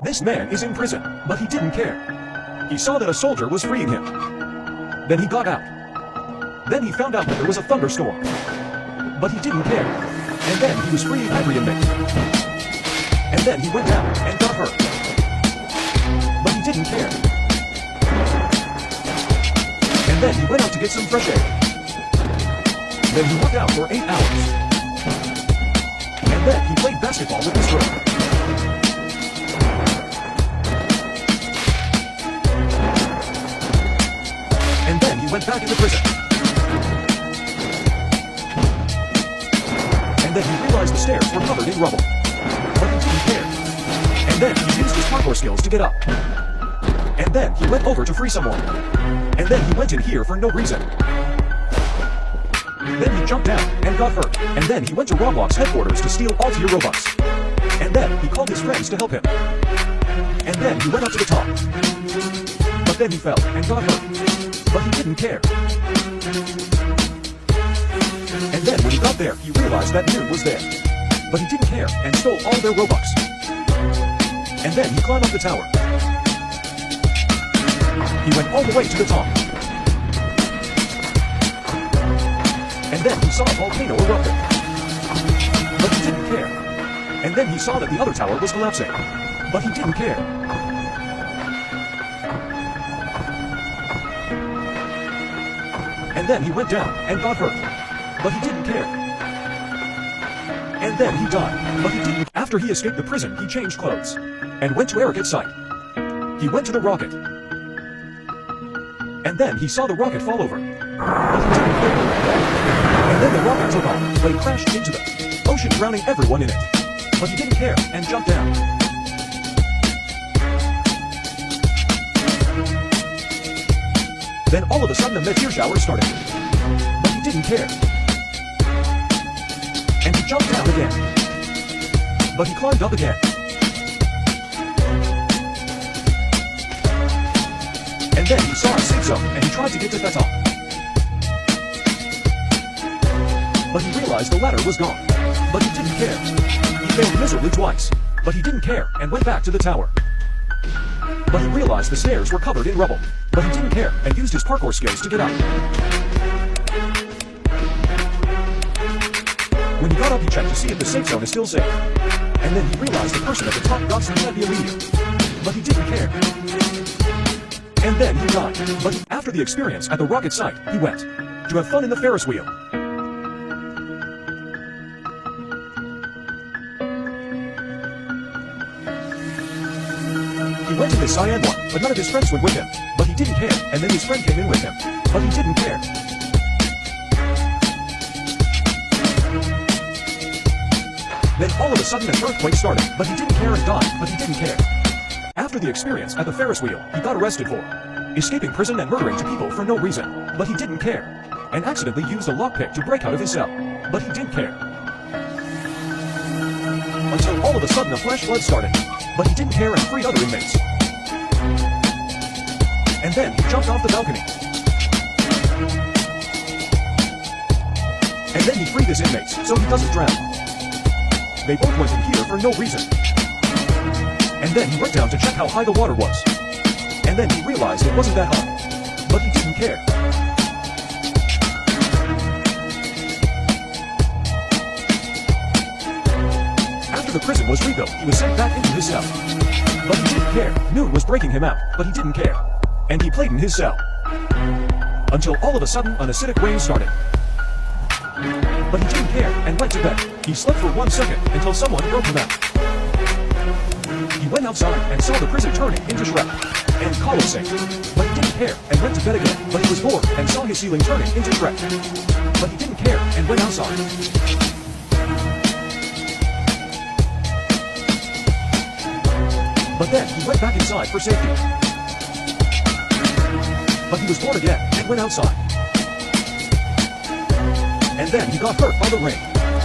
This man is in prison, but he didn't care. He saw that a soldier was freeing him. Then he got out. Then he found out that there was a thunderstorm. But he didn't care. And then he was freeing every inmate. And then he went out and got hurt. But he didn't care. And then he went out to get some fresh air. Then he worked out for 8 hours. And then he played basketball with his friend. And then he went back into prison. And then he realized the stairs were covered in rubble. But he didn't care. And then he used his parkour skills to get up. And then he went over to free someone. And then he went in here for no reason. Then he jumped down and got hurt. And then he went to Roblox headquarters to steal all your Robux. And then he called his friends to help him. And then he went up to the top. But then he fell and got hurt. But he didn't care. And then when he got there, he realized that Noon was there. But he didn't care and stole all their Robux. And then he climbed up the tower. He went all the way to the top. And then he saw a volcano erupting. But he didn't care. And then he saw that the other tower was collapsing. But he didn't care. And then he went down and got hurt. But he didn't care. And then he died. But he didn't. After he escaped the prison, he changed clothes. And went to Eric's site. He went to the rocket. And then he saw the rocket fall over. But he didn't care. And then the rocket took off, but it crashed into the ocean, drowning everyone in it. But he didn't care and jumped down. Then all of a sudden a meteor shower started. But he didn't care. And he jumped down again. But he climbed up again. And then he saw a safe zone and he tried to get to the top. But he realized the ladder was gone. But he didn't care. He failed miserably twice. But he didn't care and went back to the tower. But he realized the stairs were covered in rubble. But he didn't care and used his parkour skills to get up. When he got up, he checked to see if the safe zone is still safe. And then he realized the person at the top got some heavy immediate. But he didn't care. And then he died. But after the experience at the rocket site, he went to have fun in the Ferris wheel. He went to the cyan one, but none of his friends went with him. But he didn't care, and then his friend came in with him. But he didn't care. Then all of a sudden an earthquake started, but he didn't care and died, but he didn't care. After the experience at the Ferris wheel, he got arrested for escaping prison and murdering 2 people for no reason. But he didn't care. And accidentally used a lockpick to break out of his cell. But he didn't care. Until all of a sudden a flash flood started. But he didn't care and freed other inmates. And then he jumped off the balcony. And then he freed his inmates so he doesn't drown. They both went in here for no reason. And then he went down to check how high the water was. And then he realized it wasn't that high. But he didn't care. After the prison was rebuilt, he was sent back into his cell. But he didn't care. Noon was breaking him out, but he didn't care. And he played in his cell. Until all of a sudden an acidic rain started. But he didn't care and went to bed. He slept for 1 second until someone broke him out. He went outside and saw the prison turning into Shrek and collapsing. But he didn't care and went to bed again. But he was bored and saw his ceiling turning into Shrek. But he didn't care and went outside. But then he went back inside for safety. But he was bored again and went outside. And then he got hurt by the rain.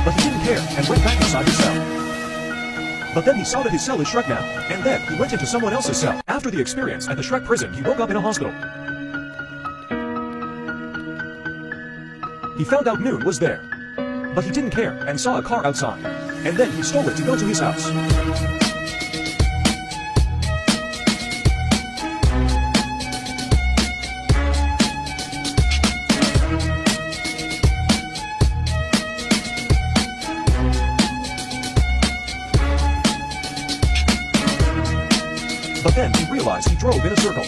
But he didn't care and went back inside his cell. But then he saw that his cell is Shrek now. And then he went into someone else's cell. After the experience at the Shrek prison, he woke up in a hospital. He found out Noon was there. But he didn't care and saw a car outside. And then he stole it to go to his house. But then he realized he drove in a circle.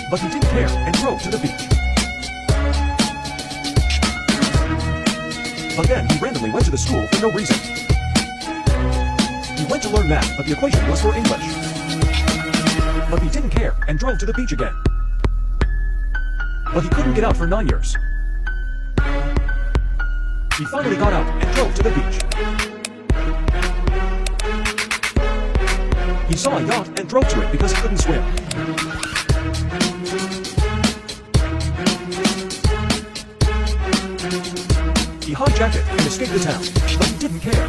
But he didn't care and drove to the beach. But then he randomly went to the school for no reason. He went to learn math, but the equation was for English. But he didn't care and drove to the beach again. But he couldn't get out for 9 years. He finally got out and drove to the beach. He saw a yacht and drove to it because he couldn't swim. He hijacked it and escaped the town, but he didn't care.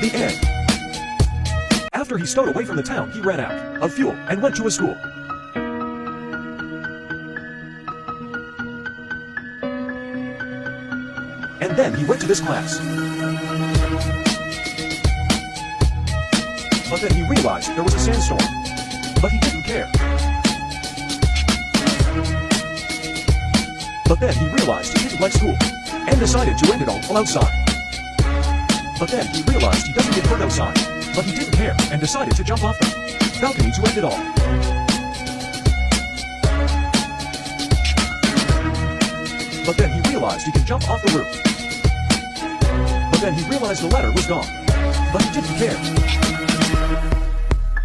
The end. After he stowed away from the town, he ran out of fuel and went to a school. And then he went to this class. But then he realized there was a sandstorm. But he didn't care. But then he realized he didn't like school. And decided to end it all outside. But then he realized he doesn't get hurt outside. But he didn't care and decided to jump off the balcony to end it all. But then he realized he can jump off the roof. But then he realized the ladder was gone. But he didn't care.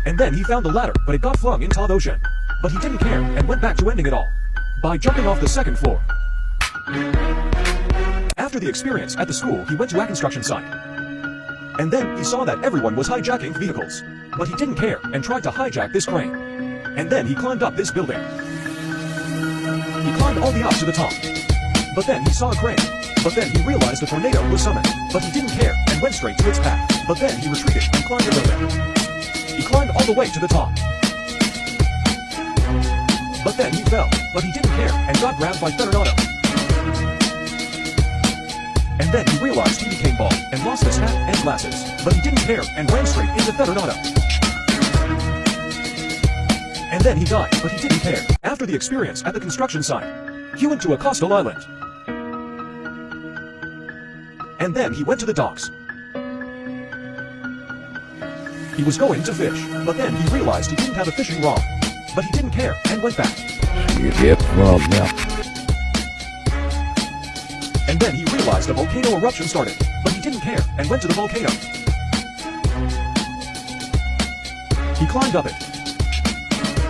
And then he found the ladder, but it got flung into the ocean. But he didn't care and went back to ending it all by jumping off the second floor. After the experience at the school, he went to a construction site. And then he saw that everyone was hijacking vehicles. But he didn't care and tried to hijack this crane. And then he climbed up this building. He climbed all the way up to the top. But then he saw a crane. But then he realized a tornado was summoned. But he didn't care and went straight to its path. But then he retreated and climbed the building. He climbed all the way to the top. But then he fell. But he didn't care and got grabbed by Fernando. And then he realized he became bald and lost his hat and glasses. But he didn't care and ran straight into Fernando. And then he died, but he didn't care. After the experience at the construction site, he went to a coastal island. And then he went to the docks. He was going to fish, but then he realized he didn't have a fishing rod. But he didn't care and went back. And then he realized a volcano eruption started, but he didn't care and went to the volcano. He climbed up it.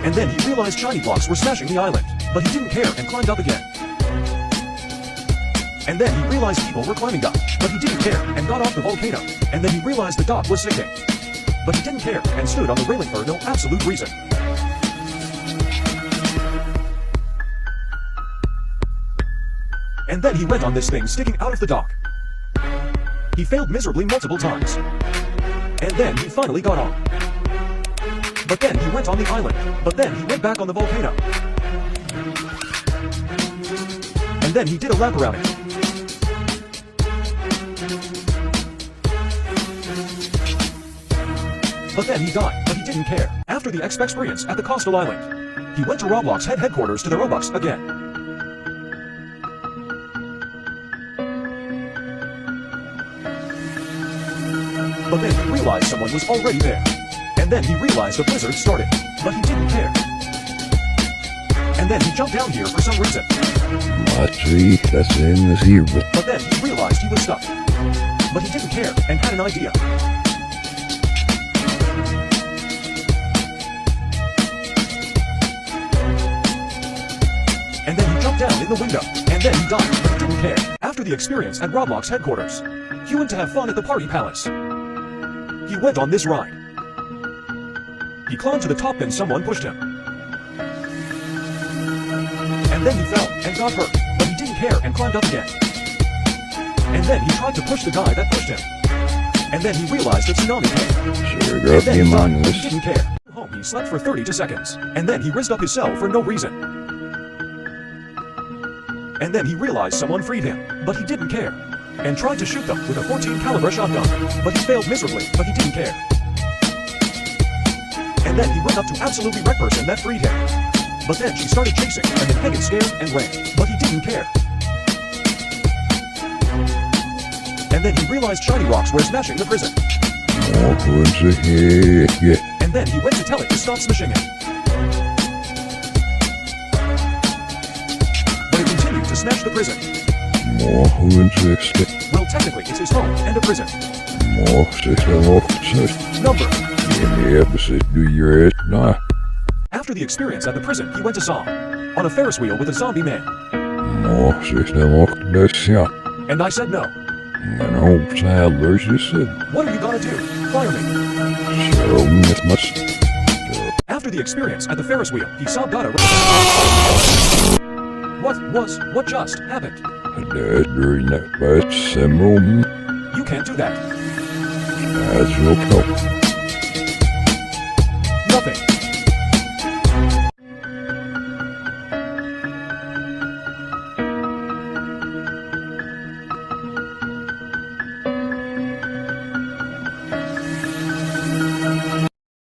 And then he realized shiny blocks were smashing the island, but he didn't care and climbed up again. And then he realized people were climbing up, but he didn't care and got off the volcano. And then he realized the dock was sinking. But he didn't care and stood on the railing for no absolute reason. And then he went on this thing sticking out of the dock. He failed miserably multiple times. And then he finally got on. But then he went on the island. But then he went back on the volcano. And then he did a lap around it. But then he died, but he didn't care. After the experience at the coastal island, he went to Roblox headquarters to the Robux again. But then he realized someone was already there. And then he realized the blizzard started, but he didn't care. And then he jumped down here for some reason. But then he realized he was stuck. But he didn't care and had an idea. And then he jumped down in the window. And then he died, but he didn't care. After the experience at Roblox headquarters, he went to have fun at the party palace. He went on this ride. He climbed to the top and someone pushed him. And then he fell and got hurt, but he didn't care and climbed up again. And then he tried to push the guy that pushed him. And then he realized a tsunami came. And then he died, but he didn't care. Home he slept for 32 seconds. And then he rizzed up his cell for no reason. And then he realized someone freed him, but he didn't care. And tried to shoot them with a 14 caliber shotgun. But he failed miserably, but he didn't care. And then he went up to absolutely wreck person that freed him. But then she started chasing, and then Hagen scared and ran, but he didn't care. And then he realized shiny rocks were smashing the prison. And then he went to tell it to stop smishing him. But it continued to smash the prison. Well, technically, it's his home and a prison. Number. After the experience at the prison, he went to Zom on a Ferris wheel with a zombie man. And I said no. What are you gonna do? Fire me. After the experience at the Ferris wheel, he saw God. What just happened? You can't do that.